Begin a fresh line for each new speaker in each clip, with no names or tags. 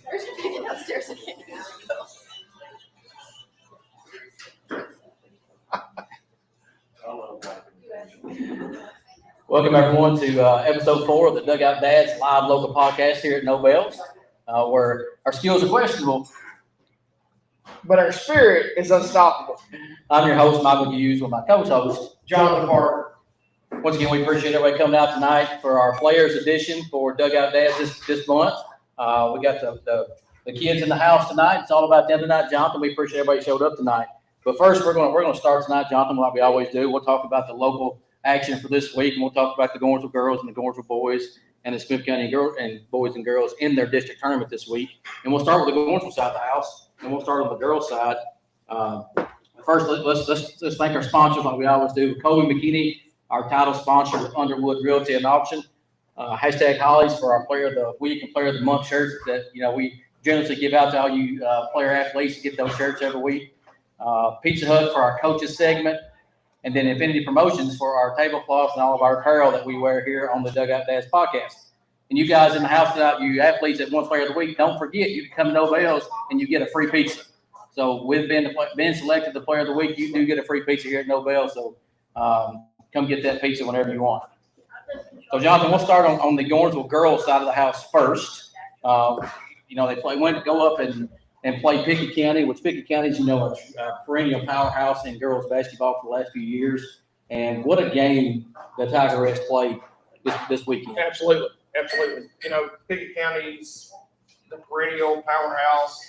Where's your picking downstairs again?
Welcome everyone to episode 4 of the Dugout Dads live local podcast here at No Bells, where our skills are questionable,
but our spirit is unstoppable.
I'm your host, Michael Hughes, with my co-host,
Jonathan Parker.
Once again, we appreciate everybody coming out tonight for our players edition for Dugout Dads this month. We got the kids in the house tonight. It's all about them tonight, Jonathan. We appreciate everybody showed up tonight. But first, we're going to start tonight, Jonathan, like we always do. We'll talk about the local action for this week, and we'll talk about the Gornsville girls and the Gornsville boys and the Smith County boys and girls in their district tournament this week. And we'll start with the Gornsville side of the house, and we'll start on the girls' side. First, let's thank our sponsors like we always do. Kobe McKinney, our title sponsor with Underwood Realty and Auction. Hashtag Hollies for our Player of the Week and Player of the Month shirts that we generously give out to all you player athletes to get those shirts every week. Pizza Hut for our coaches segment. And then Infinity Promotions for our tablecloths and all of our apparel that we wear here on the Dugout Dads podcast. And you guys in the house tonight, you athletes that won Player of the Week, don't forget, you can come to No Bells and you get a free pizza. So with being selected the Player of the Week, you do get a free pizza here at No Bells. So come get that pizza whenever you want. So, Jonathan, we'll start on the Gornsville girls side of the house first. They go up and play Pickett County, which Pickett County is, a perennial powerhouse in girls basketball for the last few years. And what a game the Tigerettes played this weekend.
Absolutely. Pickett County's the perennial powerhouse.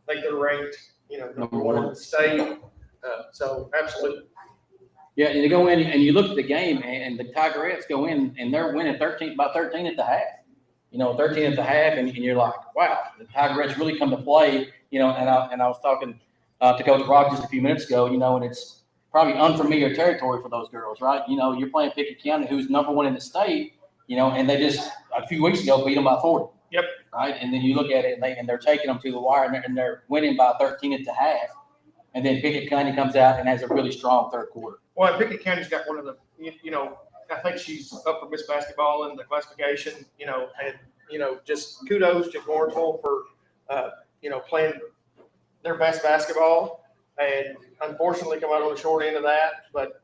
I think they're ranked, number one in the state. So, absolutely.
Yeah, and you go in and you look at the game, and the Tigerettes go in and they're winning 13 at the half. 13 at the half, and you're like, wow, the Tigerettes really come to play. And I was talking to Coach Brock just a few minutes ago, and it's probably unfamiliar territory for those girls, right? You're playing Pickett County, who's number one in the state, and they just a few weeks ago beat them by 40.
Yep.
Right, and then you look at it, and they're taking them to the wire, and they're winning by 13 at the half. And then Pickett County comes out and has a really strong third quarter.
Well, Pickett County's got one of the, I think she's up for Miss Basketball in the classification, and, just kudos to Gornsville for, playing their best basketball and unfortunately come out on the short end of that. But,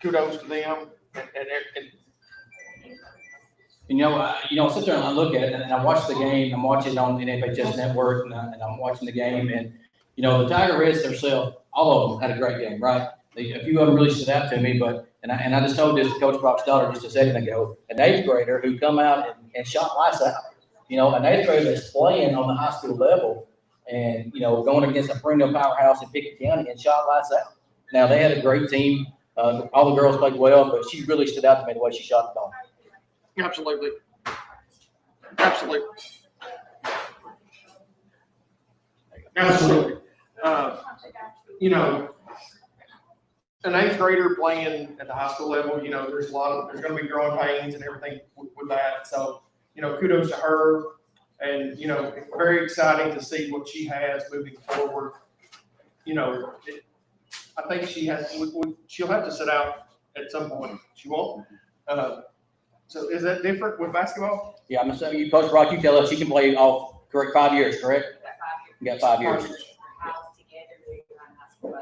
kudos to them.
I sit there and I look at it, and I watch the game. I'm watching it on the NFHS network, and I'm watching the game. And, the Tigerettes themselves, all of them had a great game, right? A few of them really stood out to me, and I just told this to Coach Brock's daughter just a second ago, an 8th grader who come out and shot lights out. An 8th grader that's playing on the high school level and, going against a perennial powerhouse in Pickett County and shot lights out. Now, they had a great team. All the girls played well, but she really stood out to me the way she shot the ball.
Absolutely. An 8th grader playing at the high school level, there's going to be growing pains and everything with that. So, kudos to her, and very exciting to see what she has moving forward. I think she'll have to sit out at some point. She won't. So is that different with basketball?
Yeah, I'm assuming you, Coach Brock, you tell us she can play all correct 5 years, correct? You got 5 years.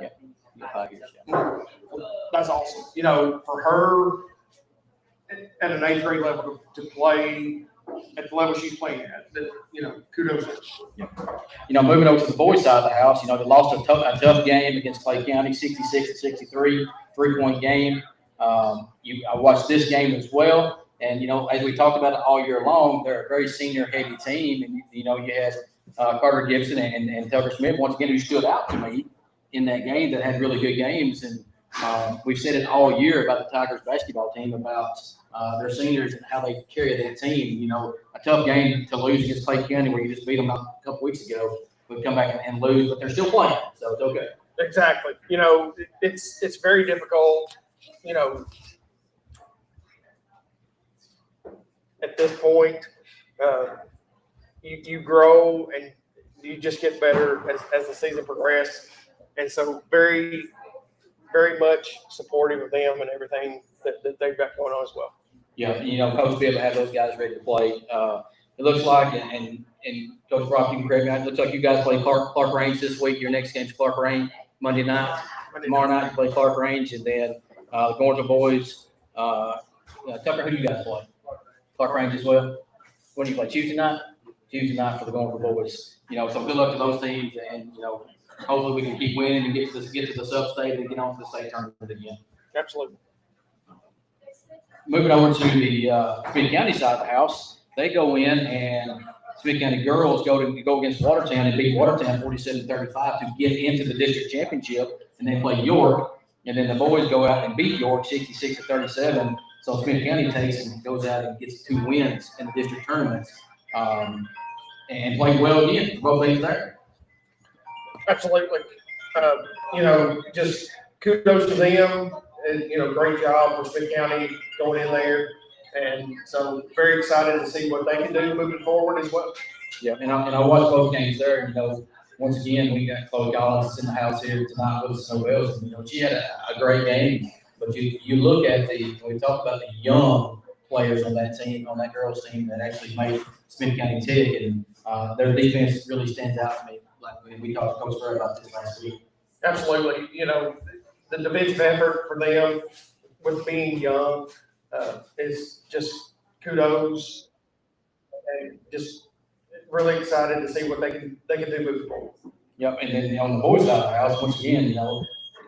Yeah, you got 5 years. Yeah.
That's awesome. For her at an 8th grade level to play at the level she's playing at, kudos.
Yeah. Moving over to the boys' side of the house, they lost a tough game against Clay County, 66-63, 3-point game. I watched this game as well. And, as we talked about it all year long, they're a very senior-heavy team. And, you had Carter Gibson and Tucker Smith, once again, who stood out to me in that game that had really good games. And we've said it all year about the Tigers basketball team, about their seniors and how they carry that team. A tough game to lose against Clay County where you just beat them a couple weeks ago. We come back and lose, but they're still playing, so it's okay.
Exactly. It's very difficult, at this point, you grow and you just get better as the season progresses. And so very, very much supportive of them and everything that they've got going on as well.
Yeah, you know, Coach will be able to have those guys ready to play. It looks like, and Coach Brock, you can correct me, it looks like you guys play Clark Range this week. Your next game's Clark Range Monday night. Tomorrow night you play Clark Range, and then going to boys. Tucker, who do you guys play? Clark Range as well. When do you play? Tuesday night. Tuesday night for the going for boys. You know, so good luck to those teams, and you know, hopefully we can keep winning and get to the sub-state and get on to the state tournament again.
Absolutely.
Moving over to the Smith County side of the house, they go in and Smith County girls go against Watertown and beat Watertown 47-35 to get into the district championship, and they play York. And then the boys go out and beat York 66-37. So Smith County takes and goes out and gets 2 wins in the district tournaments, and played well again. Both teams there.
Absolutely. You know, just kudos to them. And, you know, great job for Smith County going in there. And so very excited to see what they can do moving forward as well.
Yeah, and I watched both games there. You know, once again, we got Chloe Collins in the house here tonight with us. You know, she had a great game. But you look at we talked about the young players on that team, on that girls team that actually made Smith County tick, and their defense really stands out to me. Like we talked to Coach Fred about this last week.
Absolutely. You know, the defensive effort for them with being young is just kudos, and just really excited to see what they can do moving forward.
Yep, and then on the boys side of the house, once again, you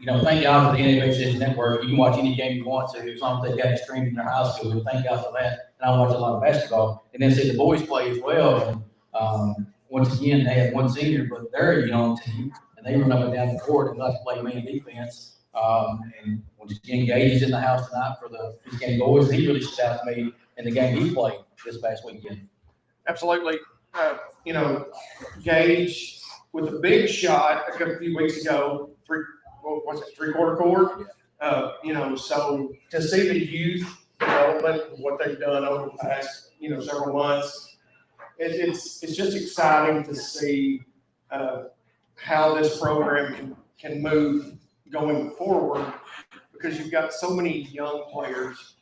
know, thank God for the NFHS network. You can watch any game you want to, as long as they've got it streamed in their high school. Thank God for that. And I watch a lot of basketball, and then see the boys play as well. And once again, they have one senior, but they're a young team, and they run up and down the court and like to play man defense. And once again, Gage is in the house tonight for the game boys. He really stood out to me in the game he played this past weekend.
Absolutely. You know, Gage with a big shot a few weeks ago, three-quarter court. You know, so to see the youth development, what they've done over the past, you know, several months, it's just exciting to see how this program can move going forward, because you've got so many young players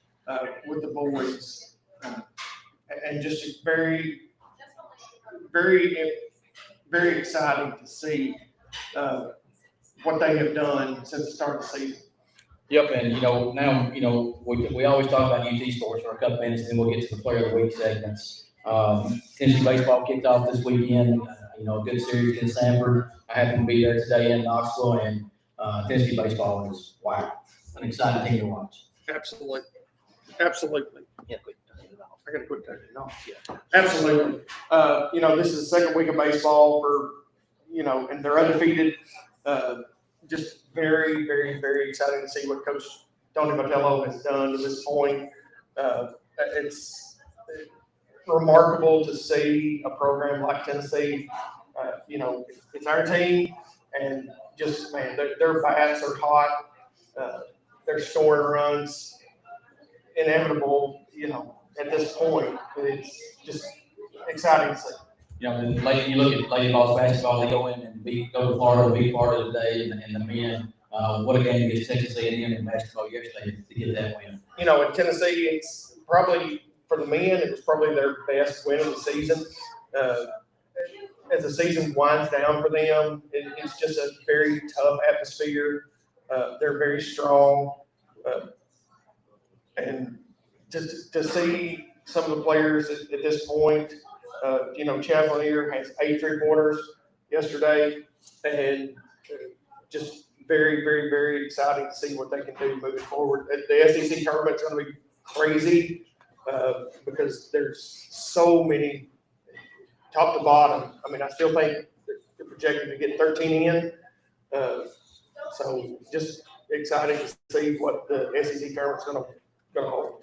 with the boys, and just very, very, very exciting to see what they have done since the start of the season.
Yep, and you know, now, you know, we always talk about UT sports for a couple minutes, and then we'll get to the player of the week segments. Tennessee baseball kicked off this weekend. You know, a good series in Sanford. I happened to be there today in Knoxville, and Tennessee baseball is, wow, an exciting team to watch.
Absolutely. Absolutely.
Yeah,
I got to quit turning it off. Yeah. Absolutely. You know, this is the second week of baseball for, you know, and they're undefeated. Just very, very, very exciting to see what Coach Tony Botello has done to this point. It's remarkable to see a program like Tennessee. You know, it's our team, and just, man, their bats are hot. They're scoring runs, inevitable, you know, at this point. It's just exciting to see.
You know, you look at Lady Boss basketball, they go in and go to Florida, beat Florida today, and the men. What a game against Texas A&M in basketball yesterday to get that win.
You know, in Tennessee, it's probably, for the men, it was probably their best win of the season. As the season winds down for them, it's just a very tough atmosphere. They're very strong. And to see some of the players at this point, you know, Chavalier has 8 3-pointers yesterday, and just very, very, very exciting to see what they can do moving forward. The SEC tournament's going to be crazy because there's so many top to bottom. I mean, I still think they're projected to get 13 in. So just exciting to see what the SEC tournament's going to hold.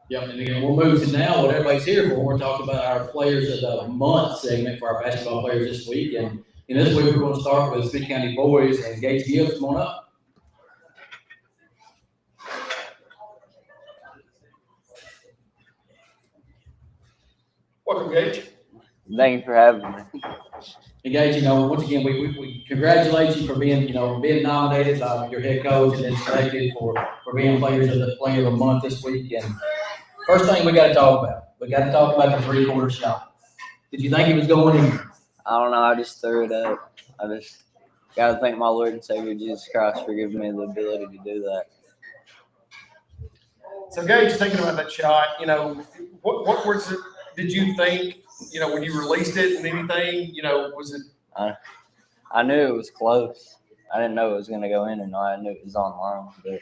Yeah, and again, we'll move to now what everybody's here for. We're talking about our players of the month segment for our basketball players this week. And this week we're going to start with Smith County boys, and Gage Gibbs, come on up.
Welcome, Gage.
Thank you for having me.
And Gage, you know, once again, we congratulate you for being nominated by your head coach and then selected for being player of the month this week. And First thing we got to talk about. We got to talk about the three-quarter shot. Did you think it was going in?
I don't know. I just threw it up. I just got to thank my Lord and Savior Jesus Christ for giving me the ability to do that.
So, Gage, thinking about that shot, you know, what was it? Did you think, you know, when you released it and anything, you know, was it?
I knew it was close. I didn't know it was going to go in or not. I knew it was online. But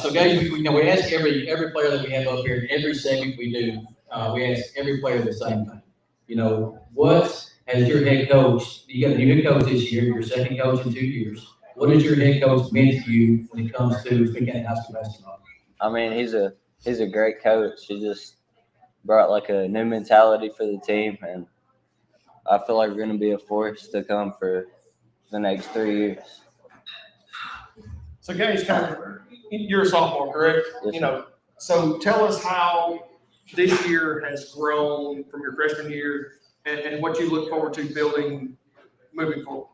So, Gage, we ask every player that we have up here, every segment we do, we ask every player the same thing. You know, what has your head coach, you got a new head coach this year, your second coach in 2 years. What has your head coach meant to you when it comes to Spring County High School basketball?
I mean, he's a great coach. He just brought like a new mentality for the team, and I feel like we're going to be a force to come for the next 3 years.
So, Gage, you're a sophomore, correct?
Yes,
you know, so tell us how this year has grown from your freshman year and what you look forward to building moving forward.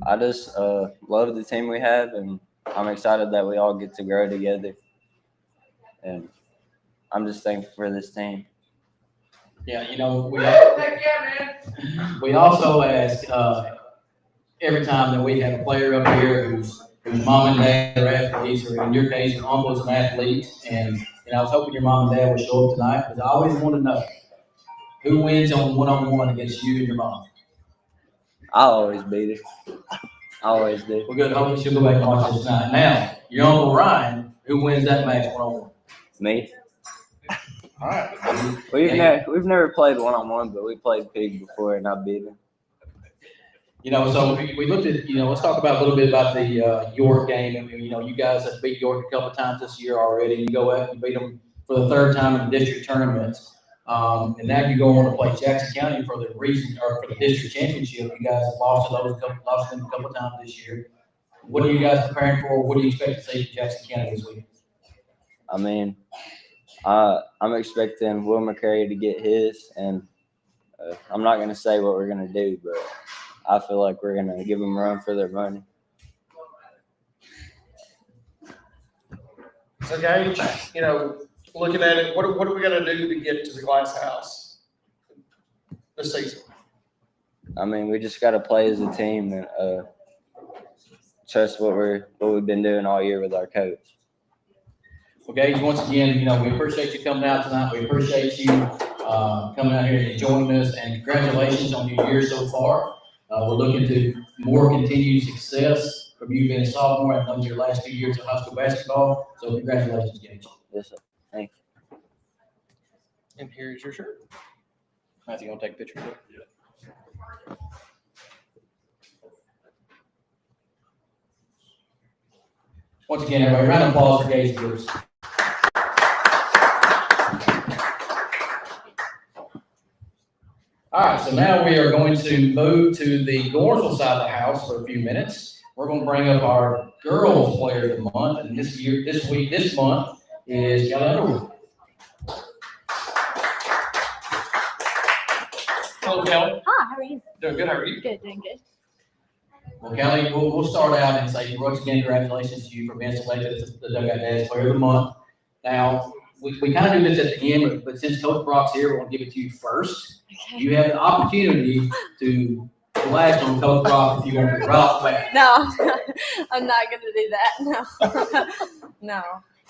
I just love the team we have, and I'm excited that we all get to grow together. And I'm just thankful for this team.
Yeah, you know, we also ask every time that we have a player up here whose mom and dad are athletes, or in your case, your uncle is an athlete, and I was hoping your mom and dad would show up tonight, because I always want to know who wins on one-on-one against you and your mom.
I always beat her. I always do.
We're good. Hopefully she'll go back and watch this tonight. Now, your uncle Ryan, who wins that match one-on-one?
Me.
All right.
We've never played one-on-one, but we played pig before, and I beat him.
You know, so we looked at, you know, let's talk about a little bit about the York game. And, you know, you guys have beat York a couple of times this year already. You go out and beat them for the third time in the district tournaments. And now you go on to play Jackson County for the district championship. You guys have lost them a couple of times this year. What are you guys preparing for? What do you expect to see from Jackson County this week?
I mean, I'm expecting Will McCrary to get his, and I'm not going to say what we're going to do, but I feel like we're going to give them a run for their money.
So, Gage, you know, looking at it, what are we going to do to get to the glass house this season?
I mean, we just got to play as a team and trust what we've been doing all year with our coach.
Well, Gage, once again, you know, we appreciate you coming out tonight. We appreciate you coming out here and joining us, and congratulations on your year so far. We're looking to more continued success from you being a sophomore and on your last 2 years of high school basketball. So congratulations, Gage.
Yes, sir. Thank you.
And here's your shirt.
Matthew, you want to take a picture of it? Yeah. Once again, everybody, round of applause for Gage Bruce. All right, so now we are going to move to the Gornsville side of the house for a few minutes. We're going to bring up our girls player of the month, and this month is Kelly Underwood.
Hello, Kelly.
Hi, how are you?
Doing good. How are you?
Good, doing good.
Well, Kelly, we'll start out and say once again, congratulations to you for being selected as the Dugout Dad's Player of the Month. Now, we kind of do this at the end, but since Coach Brock's here, we'll give it to you first.
Okay.
You have the opportunity to blast on Coach Brock if you want to right off the bat.
No, I'm not going to do that. No. No.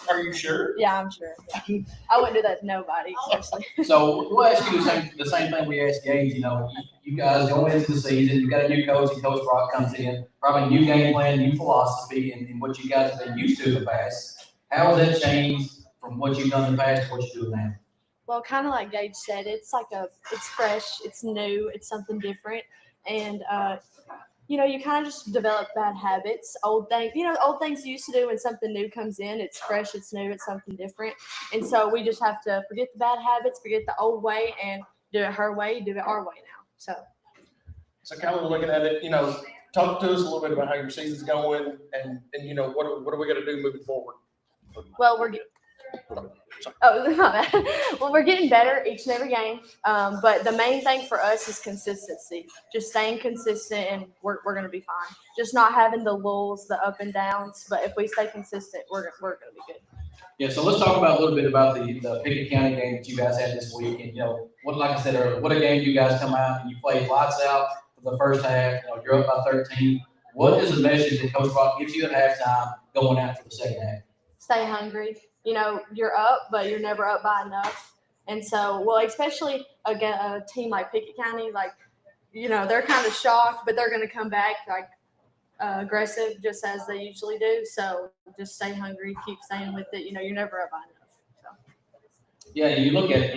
Are you sure?
Yeah, I'm sure. Yeah. I wouldn't do that to nobody, especially.
So we'll ask you the same thing we asked Gage. You know, you guys going into the season, you got a new coach, and Coach Brock comes in, probably new game plan, new philosophy, and what you guys have been used to in the past. How has that changed from what you've done in the past to what you're doing now?
Well, kind of like Gage said, it's fresh, it's new, it's something different. And, you know, you kind of just develop bad habits, old things you used to do when something new comes in. It's fresh, it's new, it's something different. And so we just have to forget the bad habits, forget the old way, and do it her way, do it our way now.
So kind of looking at it, you know, talk to us a little bit about how your season's going, and you know, what are we going to do moving forward?
Well, my bad. Well, we're getting better each and every game. But the main thing for us is consistency. Just staying consistent, and we're going to be fine. Just not having the lulls, the up and downs. But if we stay consistent, we're going to be good.
Yeah, so let's talk about a little bit about the Pickett County game that you guys had this week. And, what, like I said earlier, what a game you guys come out and you played lights out for the first half. You're up by 13. What is the message that Coach Rock gives you at halftime going out for the second half?
Stay hungry. You're up, but you're never up by enough. And so, especially a team like Pickett County, they're kind of shocked, but they're going to come back aggressive just as they usually do. So just stay hungry, keep staying with it. You're never up by enough. So.
Yeah, and you look at it,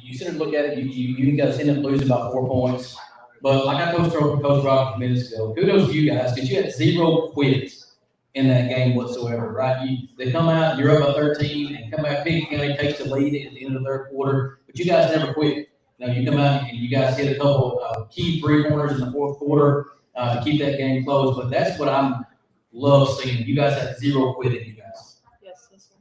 you sit and look at it, you guys end up losing by 4 points. But like I told Coach Rock minutes ago, kudos to you guys because you had 0 quits in that game whatsoever, right? They come out, you're up by 13, and come back, Pickett County takes the lead at the end of the third quarter, but you guys never quit. You come out and you guys hit a couple key 3-pointers in the fourth quarter to keep that game close. But that's what I love seeing. You guys had 0 quit in you guys.
Yes, sir.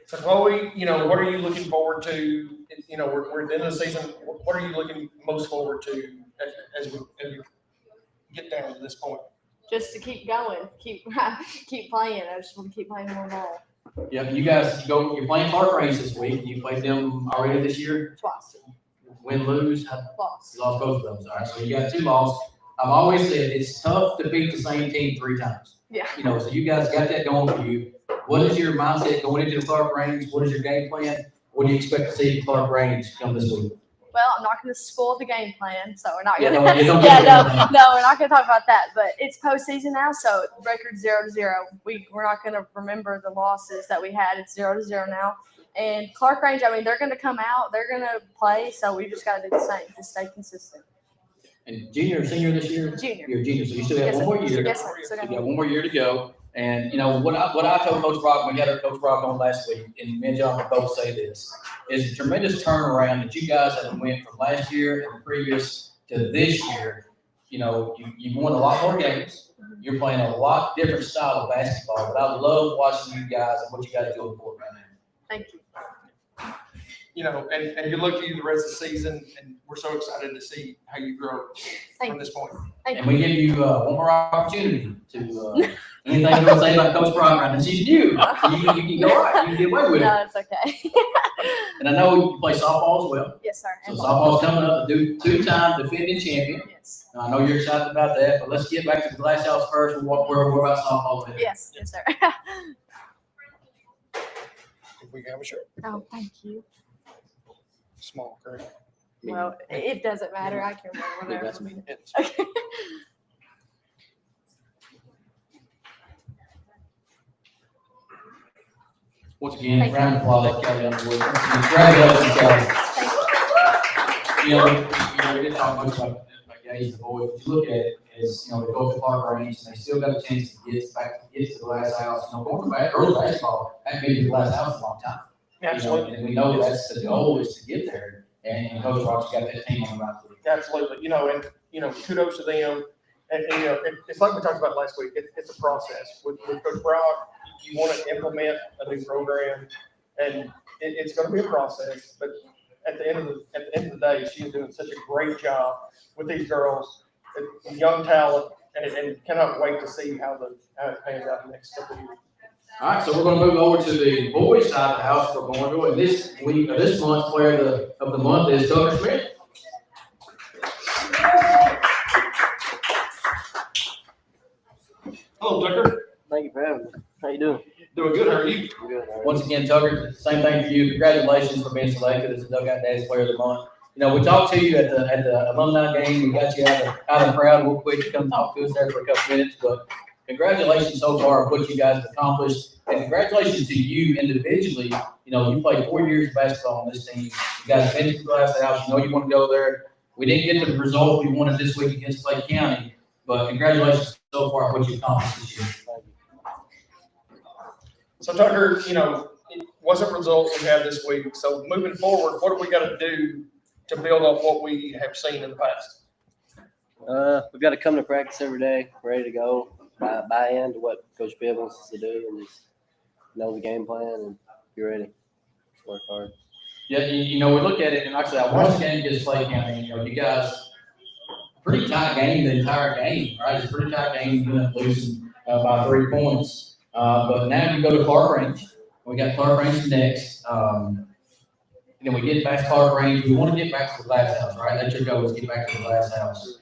So Chloe, what are you looking forward to? We're at the end of the season. What are you looking most forward to as we get down to this point?
Just to keep going, keep playing. I just want to keep playing more ball.
Yeah, you guys you're playing Clark Range this week. You played them already this year?
Twice.
Win, lose?
Lost.
You lost both of those. All right, so you got 2 losses. I've always said it's tough to beat the same team 3 times.
Yeah.
So you guys got that going for you. What is your mindset going into the Clark Range? What is your game plan? What do you expect to see at Clark Range come this week?
Well, I'm not going to spoil the game plan, so we're not
Yeah,
going
no,
to.
you don't
Yeah,
get that.
no, we're not going to talk about that. But it's postseason now, so record 0-0. We're not going to remember the losses that we had. It's 0-0 now. And Clark Range, they're going to come out, they're going to play, so we just got to do the same, just stay consistent.
And junior or senior this year?
Junior.
You're a junior, so you still have
Yes,
one more year.
Yes, sir. So
You got 1 more year to go. And, what I told Coach Brock when we had Coach Brock on last week, and me and John would both say this, is a tremendous turnaround that you guys have went from last year and the previous to this year. You won a lot more games. You're playing a lot different style of basketball, but I love watching you guys and what you guys do on the court right now.
Thank you.
And you look to the rest of the season, and we're so excited to see how you grow from this point.
Thank
And
you.
we give you one more opportunity to anything you want to say about Coach Brock right now. She's new. You can go right. You can get away with it.
No, it's okay.
And I know you play softball as well.
Yes, sir.
So
And
softball's coming up. The 2-time defending champion.
yes.
I know you're excited about that, but let's get back to the glass house first. We'll walk where we're about softball later.
Yes, sir.
If we can have a shirt,
Oh, thank you.
small, correct?
Well, it doesn't matter. I can wear whatever.
that's me.
Okay.
Once again,
Thank
round of applause, Kelly Underwood. Congratulations, Kelly.
Thank you.
We didn't talk much about Gays the boys, but you look at it as, they go to Clark Range and they still got a chance to get to the glass house. Going back early basketball, that made the glass house a long time.
Absolutely.
And we know that's the goal is to get there. And Coach Rock's got that team on the right foot.
Absolutely. Kudos to them. And it's like we talked about last week. It's a process. With Coach Brock, you want to implement a new program, and it's going to be a process. But at the end of the day, she is doing such a great job with these girls, young talent, and cannot wait to see how it pans out in the next couple of years.
All right, so we're going to move over to the boys' side of the house for Barnesville. And this month's player of the month is Tucker Smith.
Hello, Tucker.
Thank you for having me. How you doing?
Doing good. How are you?
Good.
Once again, Tucker, same thing for you. Congratulations for being selected as the Dugout Dad's Player of the Month. We talked to you at the alumni game. We got you out of the crowd real quick to come talk to us there for a couple minutes. But congratulations so far on what you guys have accomplished. And congratulations to you individually. You played 4 years of basketball on this team. You guys finished the glass house. You want to go there. We didn't get the result we wanted this week against Clay County. But congratulations so far on what you accomplished this year.
So Tucker, it wasn't results we had this week. So moving forward, what do we got to do to build off what we have seen in the past?
We've got to come to practice every day, ready to go, buy into what Coach Bibb wants us to do, and just know the game plan and be ready. Work hard.
Yeah, we look at it, and like I said, I watched the game against Clay County. You guys, pretty tight game the entire game, right? It's a pretty tight game. You end up losing by 3 points. But now you go to Clark Range. We got Clark Range next. And then we get back to Clark Range. We want to get back to the Glass House, right? That's your goal, is get back to the Glass House.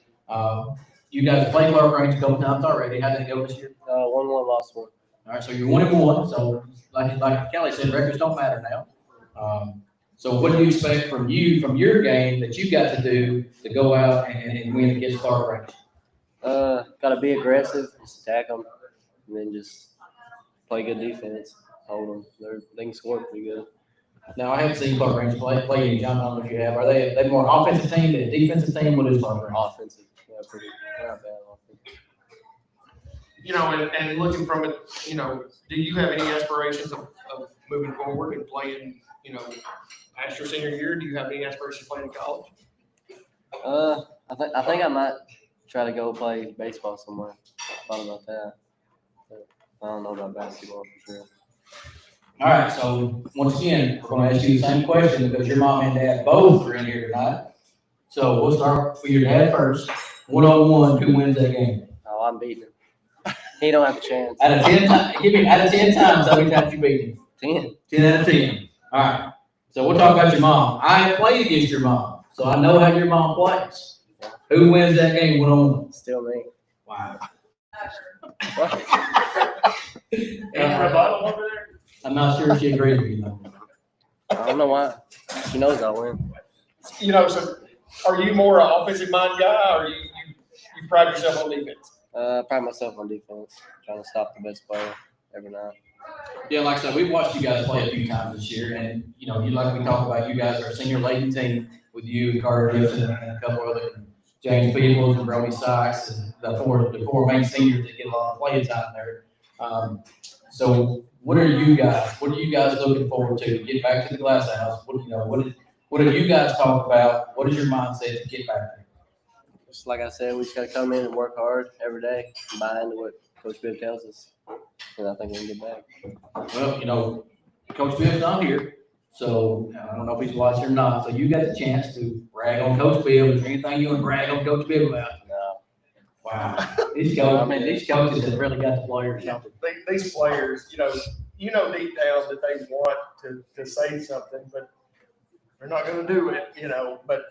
You guys have played Clark Range a couple times already. How did it go this year?
1-1, lost 1.
All right, so you're 1-1. So like Kelly said, records don't matter now. So what do you expect from your game that you got to do to go out and win against Clark Range?
Got to be aggressive, just attack them, and then just play good defense, hold them. They can score pretty good.
Now, I haven't seen Clark Range play any. John, I don't know if you have. Are they more offensive team than a defensive team? What is Clark Range?
Offensive. Yeah, pretty not bad offense.
You know, and looking from it, you know, do you have any aspirations of moving forward and playing, you know, past your senior year? Do you have any aspirations of playing in college?
I think I might try to go play baseball somewhere. Thought about that. But I don't know about basketball for sure.
All right, so once again, we're going to ask you the same question because your mom and dad both are in here tonight. So we'll start with your dad first. 1-on-1, who wins that game?
Oh, I'm beating him. He don't have a chance.
Out of 10 times, give me out of 10 times, how many times you beat him?
10.
10 out of 10. All right. So we'll talk about your mom. I have played against your mom, so I know how your mom plays. Who wins that game 1-on-1?
Still me.
Wow.
Any rebuttal over there?
I'm not sure if she agrees with you though.
I don't know why. She knows I win.
You know, so are you more an offensive mind guy, or you pride yourself on defense?
Pride myself on defense, trying to stop the best player every night.
Yeah, like I said, we've watched you guys play a few times this year, and you know, like we talked about, you guys are a senior laden team with you and Carter Gibson and a couple other James Peebles and Brody Sykes and the four main seniors that get a lot of playing time there. So what are you guys looking forward to get back to the Glass House? What have you guys talked about? What is your mindset to get back there?
Just like I said, we just got to come in and work hard every day and buy into what Coach Bibb tells us. And I think we can get back.
Well, you know, Coach Bibb's not here, so I don't know if he's watching or not. So you got the chance to brag on Coach Bibb. Is there anything you want to brag on Coach Bibb about?
No.
Wow. These coaches have really got the players.
These players, you know deep down that they want to say something, but they're not going to do it, But,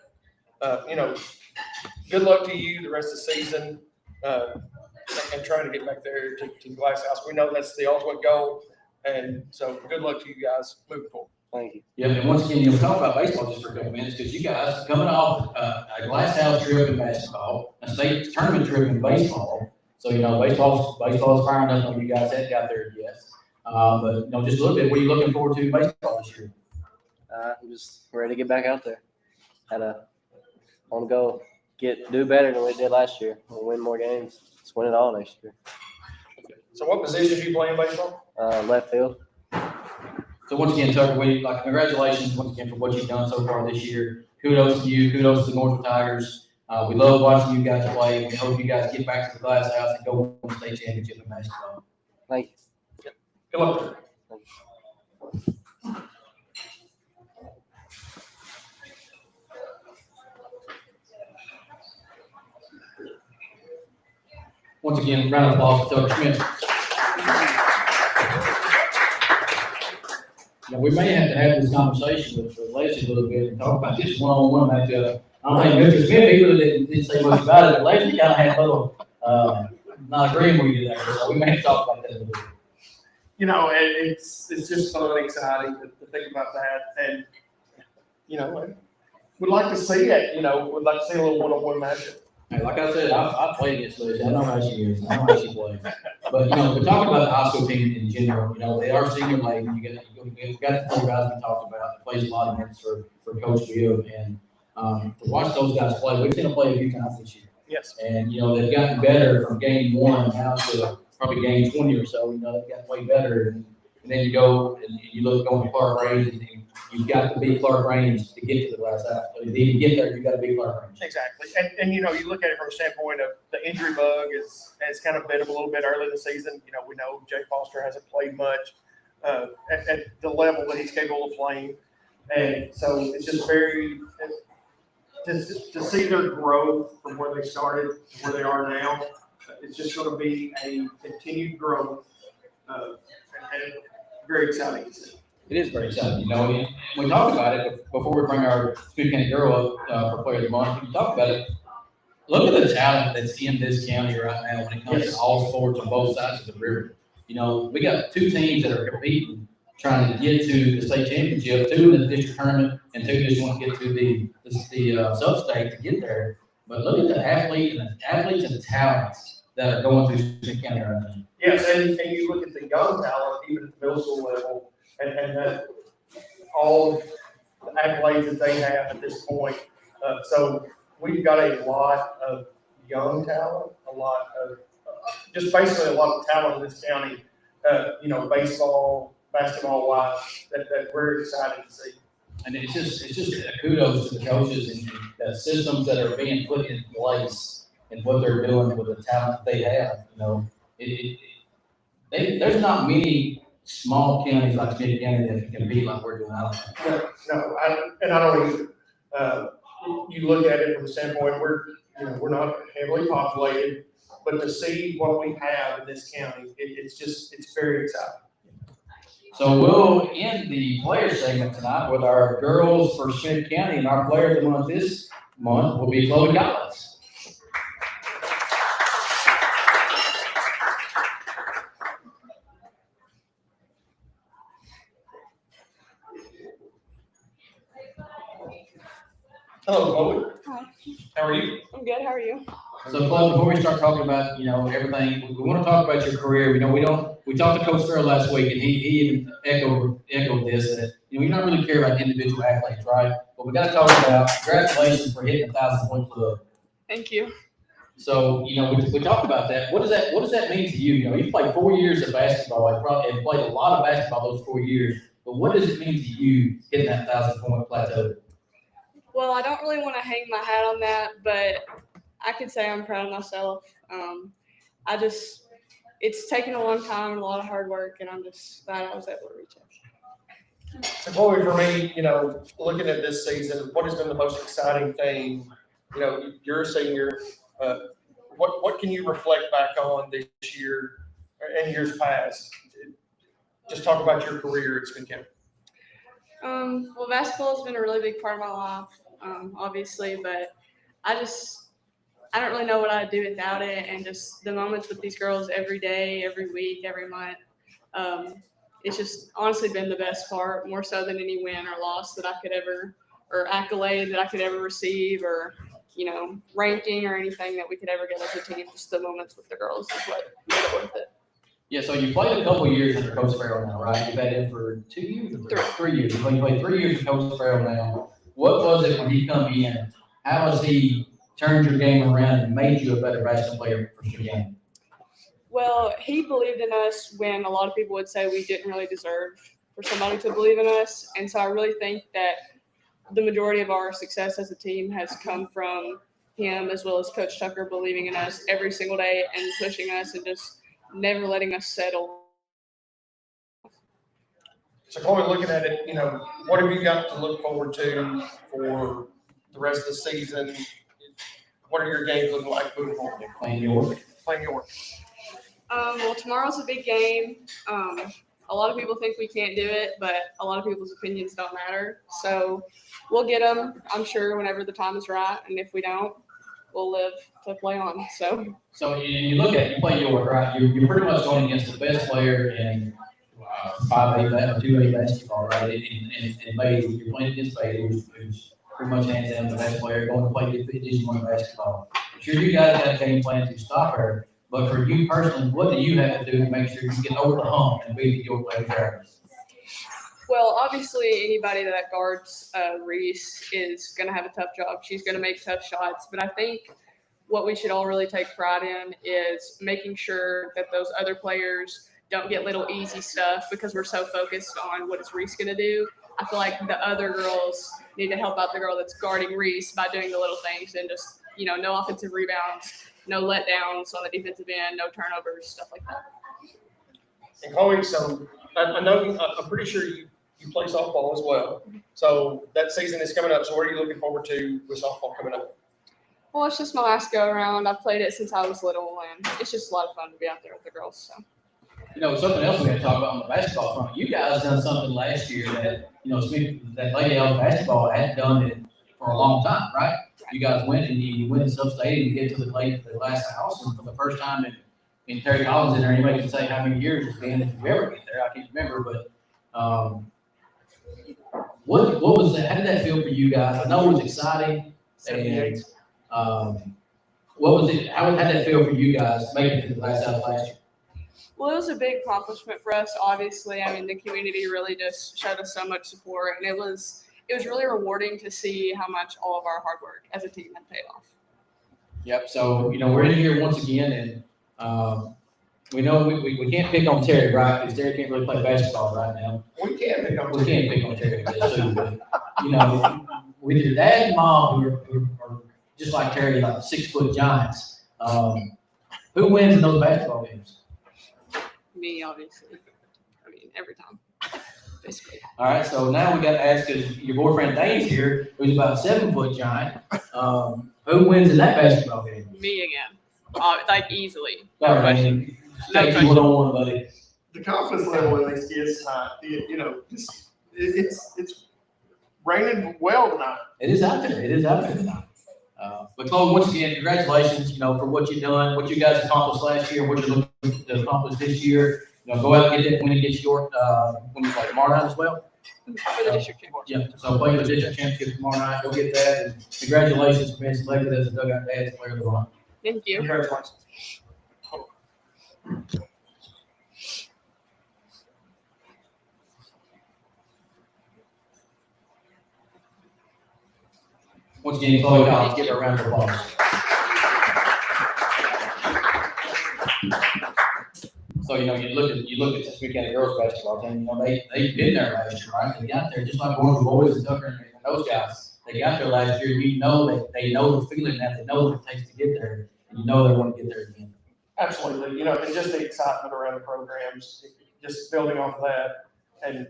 good luck to you the rest of the season and trying to get back there to the Glass House. We know that's the ultimate goal, and so good luck to you guys moving forward.
Thank you.
Yeah, and once again, we'll talk about baseball just for a couple minutes because you guys coming off a Glass House trip in basketball, a state tournament trip in baseball. So, baseball's firing up on you guys that got there yet. But, just a little bit, what are you looking forward to in baseball this year?
I'm just ready to get back out there. Want to go do better than we did last year. We'll win more games. Let's win it all next year.
So what position do you play in baseball?
Left field.
So once again, Tucker, congratulations once again for what you've done so far this year. Kudos to you. Kudos to the Northern Tigers. We love watching you guys play. We hope you guys get back to the Glass House and go win the state championship in basketball.
Thank you.
Good luck.
Once again, round of applause for Tucker Schmidt. Now, we may have to have this conversation with Leslie a little bit and talk about this one-on-one matchup. I don't think Mr. Smith, he really didn't say much about it, but Leslie kind of had a little not agreeing with you there, so we may have to talk about that a little bit.
It's just fun and exciting to think about that, and we'd like to see it. We'd like to see a little one-on-one matchup.
Hey, like I said, I played against Leslie. I know how she is. I know how she plays. But we're talking about the high school team in general. They are senior laden. We've got the four guys we talked about that plays a lot of minutes for Coach Bibb, and to watch those guys play, we've seen them play a few times this year.
Yes.
And they've gotten better from game 1 now to probably game 20 or so. They've gotten way better. And then you go and you look going to Clark Range, and you've got to beat Clark Range to get to the Glass House. So to even get there, you've got to beat Clark Range.
Exactly. And you look at it from a standpoint of the injury bug has kind of bit him a little bit early in the season. We know Jay Foster hasn't played much at the level that he's capable of playing. And so it's just to see their growth from where they started to where they are now, it's just going to be a continued growth, and very exciting to see.
It is very exciting. You know, we talked about it before we bring our Smith County girl up for Player of the Month. We talked about it. Look at the talent that's in this county right now when it comes to all sports on both sides of the river. You know, we got 2 teams that are competing, trying to get to the state championship, 2 in the district tournament, and 2 just want to get to the sub-state to get there. But look at the athletes and the talents that are going through Smith County right now.
Yes, and you look at the young talent, even at the middle school level, and that all the accolades that they have at this point. So we've got a lot of young talent, a lot of just basically a lot of talent in this county. You know, baseball, basketball wise, that we're excited to see.
And it's just a kudos to the coaches and the systems that are being put in place and what they're doing with the talent they have. You know, there's not many small counties like Smith County that can compete like we're doing out there.
No, I don't either. You look at it from the standpoint we're not heavily populated, but to see what we have in this county, it's very exciting.
So we'll end the player segment tonight with our girls for Smith County, and our player of the month this month will be Chloe Collins.
Hello, Chloe.
Hi.
How are you?
I'm good. How are you?
So, Chloe, before we start talking about, everything, we want to talk about your career. We talked to Coach Farrell last week, and he even echoed this, that, you don't really care about individual accolades, right? But we got to talk about congratulations for hitting 1,000-point club.
Thank you.
So, we talked about that. What does that mean to you? You played 4 years of basketball, and played a lot of basketball those 4 years. But what does it mean to you hitting that 1,000-point plateau?
Well, I don't really want to hang my hat on that, but I could say I'm proud of myself. It's taken a long time and a lot of hard work, and I'm just glad I was able to reach it.
So, Chloe, for me, looking at this season, what has been the most exciting thing? You're a senior. What can you reflect back on this year and years past? Just talk about your career at Smith County.
Well, basketball has been a really big part of my life, obviously, but I don't really know what I'd do without it, and just the moments with these girls every day, every week, every month. It's just honestly been the best part, more so than any win or loss that I could ever, or accolade that I could ever receive, or, ranking or anything that we could ever get as a team. Just the moments with the girls is what made it worth it.
Yeah, so you played a couple years under Coach Farrell now, right? You've had him for 2 years or 3 years. You played 3 years with Coach Farrell now. What was it when he come in? How has he turned your game around and made you a better basketball player for your game?
Well, he believed in us when a lot of people would say we didn't really deserve for somebody to believe in us. And so I really think that the majority of our success as a team has come from him, as well as Coach Tucker believing in us every single day and pushing us and just never letting us settle.
So, Chloe, looking at it, what have you got to look forward to for the rest of the season? What are your games looking like moving forward?
Playing York.
Well, tomorrow's a big game. A lot of people think we can't do it, but a lot of people's opinions don't matter. So we'll get them, I'm sure, whenever the time is right. And if we don't, we'll live to play on.
So you play York, right? You're pretty much going against the best player in 5A, 2A basketball, right? In Beatty, you're playing against Beatty, who's pretty much hands down the best player going to play Division I basketball. I'm sure you guys have a game plan to stop her, but for you personally, what do you have to do to make sure you get over the hump and beat the York Lady Dragons?
Well, obviously, anybody that guards Reese is going to have a tough job. She's going to make tough shots. But I think what we should all really take pride in is making sure that those other players don't get little easy stuff because we're so focused on what is Reese going to do. I feel like the other girls need to help out the girl that's guarding Reese by doing the little things and just, no offensive rebounds, no letdowns on the defensive end, no turnovers, stuff like that.
And Chloe, so I know, I'm pretty sure you play softball as well. So that season is coming up. So what are you looking forward to with softball coming up?
Well, it's just my last go around. I've played it since I was little, and it's just a lot of fun to be out there with the girls. So.
Something else we had to talk about on the basketball front. You guys done something last year that, that Lady L's basketball hadn't done it for a long time, right? You guys went and you went to sub-state and you get to the last house, and for the first time in Terry Collins in there, anybody can say how many years it's been if you ever get there. I can't remember, but what was that? How did that feel for you guys? I know it was exciting. And what was it? How did that feel for you guys making it to the last house last year?
Well, it was a big accomplishment for us, obviously. I mean, the community really just showed us so much support, and it was really rewarding to see how much all of our hard work as a team had paid off.
Yep. So, we're in here once again, and we know we can't pick on Terry, right? Because Terry can't really play basketball right now.
We can't pick on
We can't pick on Terry, but, with your dad and mom who are just like Terry, like 6-foot giants, who wins in those basketball games?
Me, obviously. I mean, every time. Basically.
All right, so now we got to ask, because your boyfriend Dane's here, who's about a 7-foot giant. Who wins in that basketball game?
Me again. Easily.
No question. Take you one-on-one, buddy.
The confidence level in these kids tonight, it's raining well tonight.
It is out there. It is out there tonight. But Chloe, once again, congratulations, for what you've done, what you guys accomplished last year, what you're looking to accomplish this year. Go out and get that when it gets short, when you play tomorrow night as well.
For the district championship.
Yeah, so play the district championship tomorrow night. Go get that. And congratulations for being selected as a Dugout Dad's Player of the Month.
Thank you.
Congratulations.
Once again, Chloe Collins, give her a round of applause. So, you look at the Smith County girls basketball team, they've been there last year, right? They got there just like one of the boys and Tucker and those guys. They got there last year. We know that they know the feeling that they know what it takes to get there. And they want to get there again.
Absolutely. And just the excitement around the programs, just building off of that. And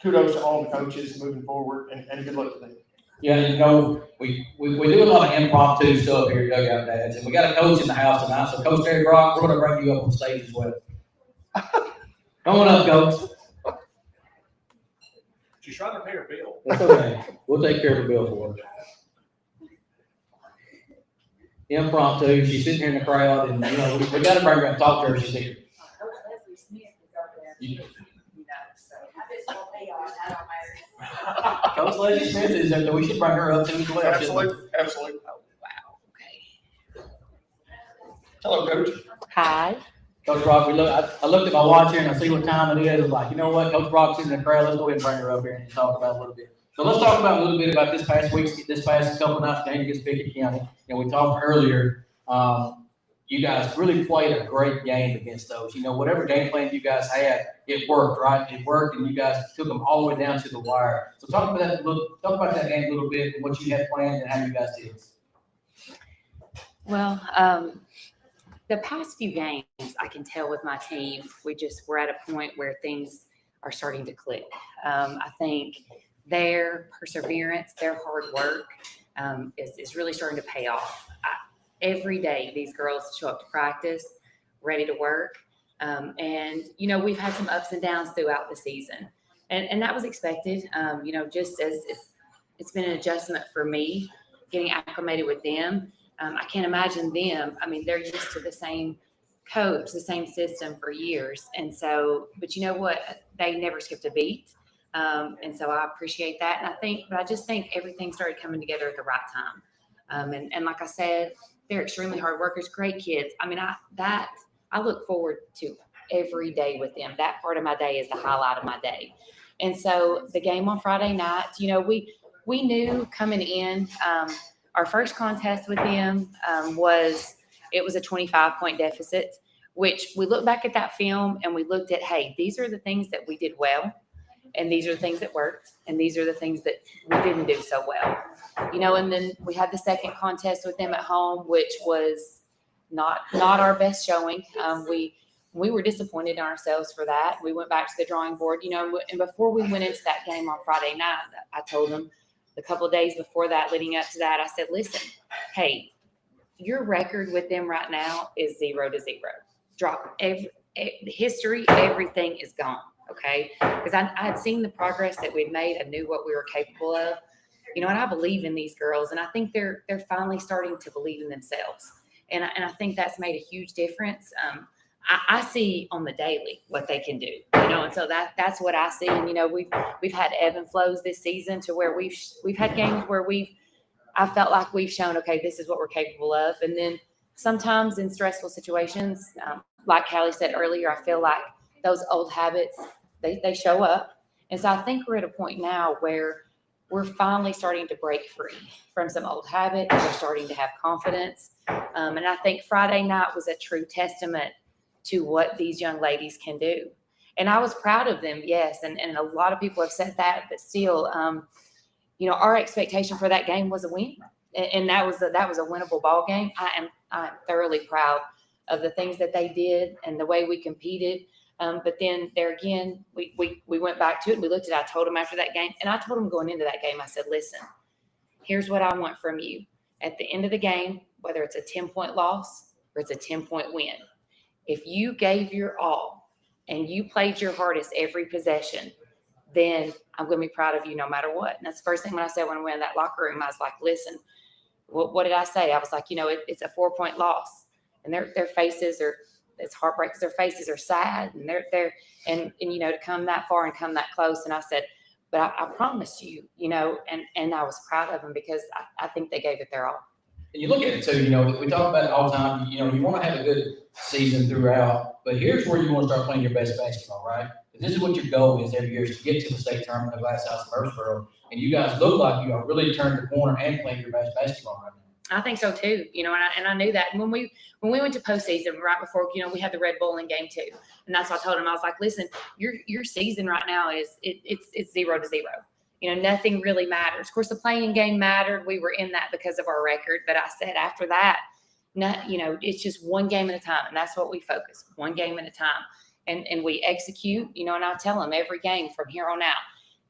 kudos to all the coaches moving forward and good luck to them.
Yeah, we do a lot of impromptu stuff here at Dugout Dads, and we got a coach in the house tonight. So, Coach Terry Brock, we're going to bring you up on stage as well. Come on up, Coach.
She's trying to pay her bill.
That's okay. We'll take care of the bill for her. Impromptu. She's sitting here in the crowd, and we got to bring her and talk to her. She's here.
Coach Leslie Smith is over there. So I just won't pay on that on my.
Coach Leslie Smith is there. We should bring her up too as well.
Absolutely.
Oh, wow. Okay.
Hello, Coach.
Hi.
Coach Brock, I looked at my watch here and I see what time it is. I was like, you know what? Coach Brock's in the crowd. Let's go ahead and bring her up here and talk about a little bit. So let's talk about a little bit about this past couple nights game against Pickett County. We talked earlier. You guys really played a great game against those. Whatever game plan you guys had, it worked, right? It worked, and you guys took them all the way down to the wire. So talk about that game a little bit and what you had planned and how you guys did.
Well, the past few games, I can tell with my team, we're at a point where things are starting to click. I think their perseverance, their hard work is really starting to pay off. Every day, these girls show up to practice, ready to work. And we've had some ups and downs throughout the season. And that was expected, just as it's been an adjustment for me, getting acclimated with them. I can't imagine them. I mean, they're used to the same coach, the same system for years. And so, but you know what? They never skipped a beat. And so I appreciate that. And I just think everything started coming together at the right time. And like I said, they're extremely hard workers, great kids. I mean, I look forward to every day with them. That part of my day is the highlight of my day. And so the game on Friday night, we knew coming in, our first contest with them was a 25-point deficit, which we look back at that film and we looked at, hey, these are the things that we did well, and these are the things that worked, and these are the things that we didn't do so well. And then we had the second contest with them at home, which was not our best showing. We were disappointed in ourselves for that. We went back to the drawing board, and before we went into that game on Friday night, I told them a couple of days before that, leading up to that, I said, listen, hey, your record with them right now is 0-0. Drop history, everything is gone. Okay, because I had seen the progress that we'd made. I knew what we were capable of, and I believe in these girls, and I think they're finally starting to believe in themselves, and I think that's made a huge difference. I see on the daily what they can do, and so that's what I see. And we've had ebb and flows this season to where we've had games where I felt like we've shown, okay, this is what we're capable of, and then sometimes in stressful situations, like Callie said earlier, I feel like those old habits they show up, and so I think we're at a point now where we're finally starting to break free from some old habits. We're starting to have confidence, and I think Friday night was a true testament to what these young ladies can do. And I was proud of them, yes. And a lot of people have said that, but still, our expectation for that game was a win. And that was a winnable ball game. I'm thoroughly proud of the things that they did and the way we competed. But then there again, we went back to it and we looked at it. I told them after that game, and I told them going into that game, I said, listen, here's what I want from you. At the end of the game, whether it's a 10-point loss or it's a 10-point win, if you gave your all and you played your hardest every possession, then I'm going to be proud of you no matter what. And that's the first thing when I said when I went in that locker room, I was like, listen, what did I say? I was like, it's a 4-point loss. And their faces are, it's heartbreak because their faces are sad. And they're to come that far and come that close. And I said, but I promised you, and I was proud of them because I think they gave it their all.
And you look at it too, we talk about it all the time, you want to have a good season throughout, but here's where you want to start playing your best basketball, right? This is what your goal is every year, is to get to the state tournament of Glass House and Murfreesboro. And you guys look like you are really turned the corner and playing your best basketball right now.
I think so too, and I knew that when we went to postseason right before, we had the Red Bull in game 2, and that's what I told him. I was like, listen, your season right now is it's 0-0. Nothing really matters. Of course, the playing game mattered. We were in that because of our record, but I said after that, it's just one game at a time, and that's what we focus, one game at a time, and we execute. And I tell them every game from here on out,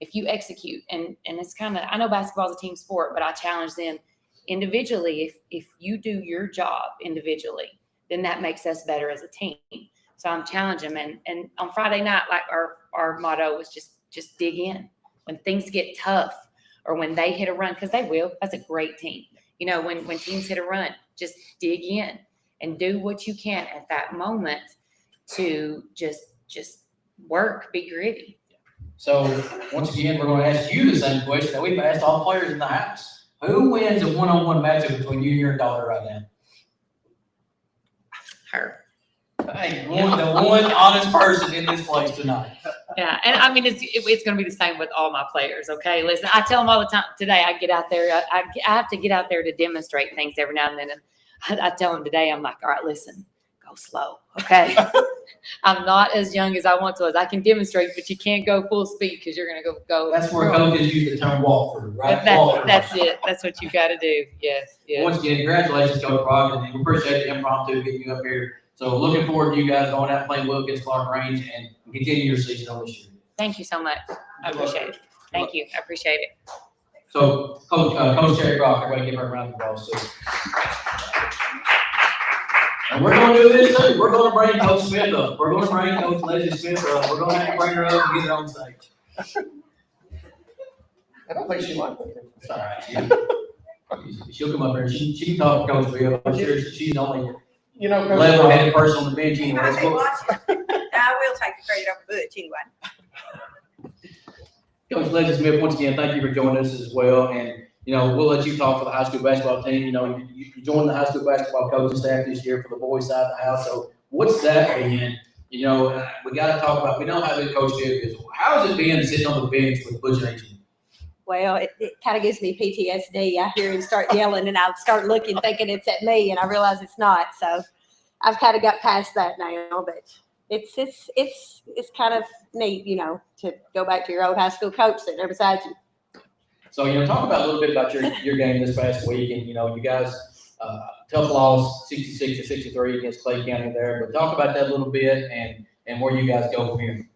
if you execute, and it's kind of, I know basketball is a team sport, but I challenge them individually. If you do your job individually, then that makes us better as a team. So I'm challenging them, and on Friday night, like our motto was just dig in. When things get tough or when they hit a run, because they will, that's a great team. When teams hit a run, just dig in and do what you can at that moment to just work, be gritty.
So once again, we're going to ask you the same question that we've asked all players in the house. Who wins a one-on-one matchup between you and your daughter right now?
Her.
Hey, the one honest person in this place tonight.
Yeah, and I mean it's going to be the same with all my players. Okay, listen, I tell them all the time. Today, I get out there. I have to get out there to demonstrate things every now and then. And I tell them today, I'm like, all right, listen, go slow. Okay, I'm not as young as I want to. As I can demonstrate, but you can't go full speed because you're going to go.
That's where coaches use the term walk through, right?
That's it. That's what you got to do. Yes.
Once again, congratulations, Coach Brock, and we appreciate the impromptu getting you up here. So looking forward to you guys going out and playing well against Clark Range and continue your season on this year.
Thank you so much. I appreciate it. Thank you. I appreciate it.
So, Coach Terry Brock, everybody give her a round of applause too. And we're going to do this too. We're going to bring Coach Smith up. We're going to bring Coach Leslie Smith up. We're going to have to bring her up and get her on stage.
I don't think she might.
It's all right. She'll come up here. She can talk to Coach Bill. I'm sure she's only
Coach
level-headed person on the bench anyway.
I will take the credit over Butch anyway.
Coach Leslie Smith, once again, thank you for joining us as well. And, we'll let you talk for the high school basketball team. You joined the high school basketball coaching staff this year for the boys side of the house. So what's that been? We got to talk about, we know how good Coach Bill is. How's it been sitting on the bench with Butch Agent?
Well, it kind of gives me PTSD. I hear him start yelling, and I start looking, thinking it's at me, and I realize it's not. So I've kind of got past that now, but it's kind of neat, to go back to your old high school coach sitting there beside you.
So, talk about a little bit about your game this past week, and you guys, tough loss, 66-63 against Clay County there. But talk about that a little bit, and where you guys go from here.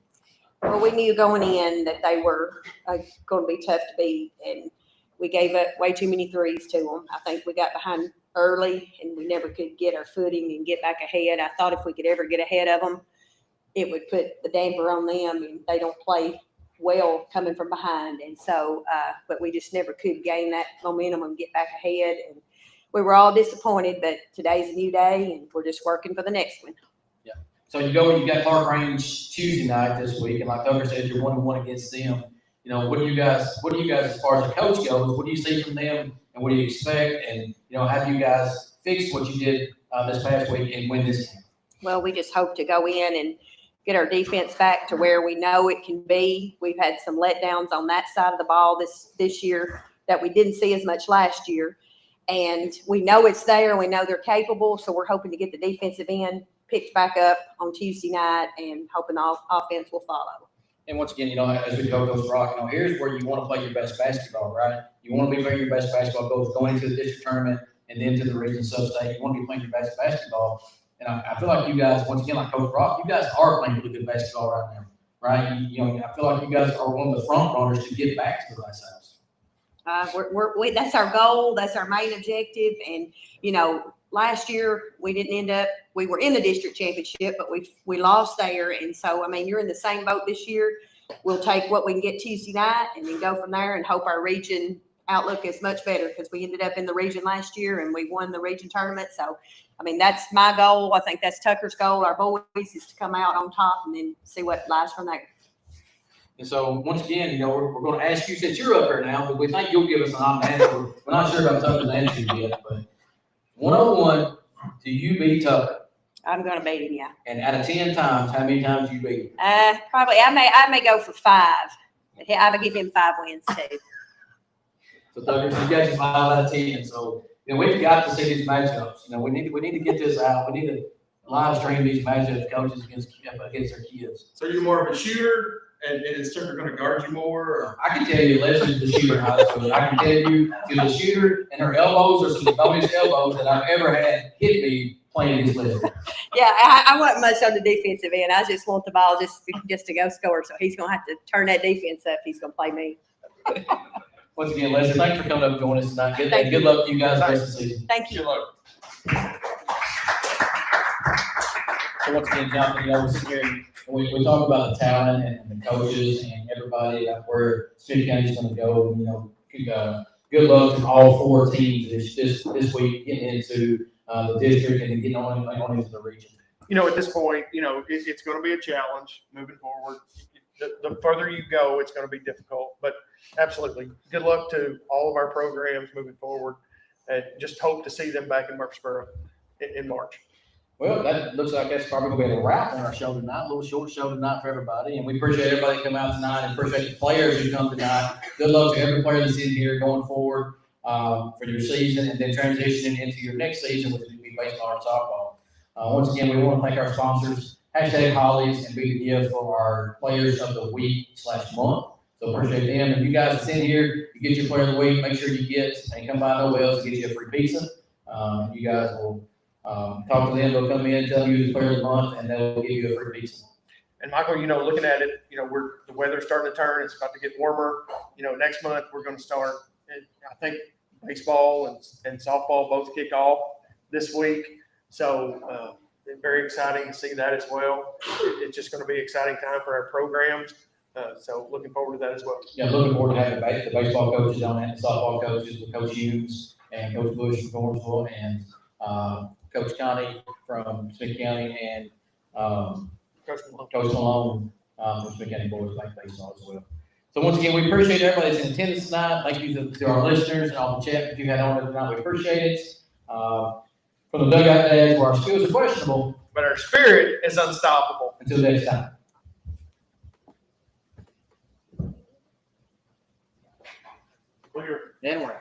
Well, we knew going in that they were going to be tough to beat, and we gave up way too many threes to them. I think we got behind early and we never could get our footing and get back ahead. I thought if we could ever get ahead of them, it would put the damper on them, and they don't play well coming from behind. And so, but we just never could gain that momentum and get back ahead. And we were all disappointed, but today's a new day and we're just working for the next one.
So you got Park Range Tuesday night this week, and like Tucker said, you're 1-1 against them. You know, what do you guys, as far as the coach goes, what do you see from them, and what do you expect? And, you know, how do you guys fix what you did this past week and win this game?
Well, we just hope to go in and get our defense back to where we know it can be. We've had some letdowns on that side of the ball this year that we didn't see as much last year. And we know it's there. We know they're capable. So we're hoping to get the defensive end picked back up on Tuesday night and hoping the offense will follow.
And once again, you know, as we go Coach Brock, you know, here's where you want to play your best basketball, right? You want to be playing your best basketball goals going into the district tournament and then to the region sub-state. You want to be playing your best basketball. And I feel like you guys, once again, like Coach Brock, you guys are playing really good basketball right now, right? You know, I feel like you guys are one of the front runners to get back to the Rice House.
That's our goal. That's our main objective. And, you know, last year we were in the district championship, but we lost there. And so, I mean, you're in the same boat this year. We'll take what we can get Tuesday night and then go from there and hope our region outlook is much better, because we ended up in the region last year and we won the region tournament. So, I mean, that's my goal. I think that's Tucker's goal. Our boys is to come out on top and then see what lies from there.
And so, once again, you know, we're going to ask you, since you're up here now, but we think you'll give us an honest answer. We're not sure about Tucker's answer yet, but 101, do you beat Tucker?
I'm going to beat him, yeah.
And out of 10 times, how many times do you beat him?
Probably. I may go for 5. I would give him 5 wins too.
So Tucker, you got you 5 out of 10. So, you know, we've got to see these matchups. You know, we need to get this out. We need to live stream these matchups, coaches against their kids.
So you're more of a shooter, and is Tucker going to guard you more? Or?
I can tell you, Leslie's the shooter in high school. I can tell you, she's a shooter, and her elbows are some of the bonus elbows that I've ever had hit me playing against Leslie.
Yeah, I wasn't much on the defensive end. I just want the ball just to go score. So he's going to have to turn that defense up. He's going to play me.
Once again, Leslie, thanks for coming up and joining us tonight. Good luck to you guys the rest of the season.
Thank you.
Good luck.
So once again, Jonathan, you know, we're sitting here and we talk about the talent and the coaches and everybody where Smith County is going to go. And, you know, good luck to all 4 teams this week getting into the district and then getting on into the region.
You know, at this point, you know, it's going to be a challenge moving forward. The further you go, it's going to be difficult. But absolutely, good luck to all of our programs moving forward, and just hope to see them back in Murfreesboro in March.
Well, that looks like that's probably going to be a wrap on our show tonight. A little short show tonight for everybody. And we appreciate everybody coming out tonight and appreciate the players who come tonight. Good luck to every player that's in here going forward for your season and then transitioning into your next season, which will be baseball or softball. Once again, we want to thank our sponsors, #Hollies, and Be the Gift for our Players of the Week/month. So appreciate them. And you guys that's in here, you get your Player of the Week, make sure you get, and come by Noel's to get you a free pizza. You guys will talk to them. They'll come in, tell you the Player of the Month, and they'll give you a free pizza.
And Michael, you know, looking at it, you know, the weather's starting to turn. It's about to get warmer. You know, next month we're going to start. I think baseball and softball both kick off this week. So very exciting to see that as well. It's just going to be an exciting time for our programs. So looking forward to that as well.
Yeah, looking forward to having the baseball coaches on and the softball coaches with Coach Hughes and Coach Bush from Lawrenceville and Coach Connie from Smith County and Coach Malone from Smith County Boys like baseball as well. So once again, we appreciate everybody that's in attendance tonight. Thank you to our listeners and all the chat that you had on tonight. We appreciate it. From the Dugout Dads, where our skills are questionable,
but our spirit is unstoppable.
Until next time.
Clear.
And we're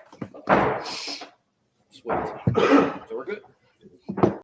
out.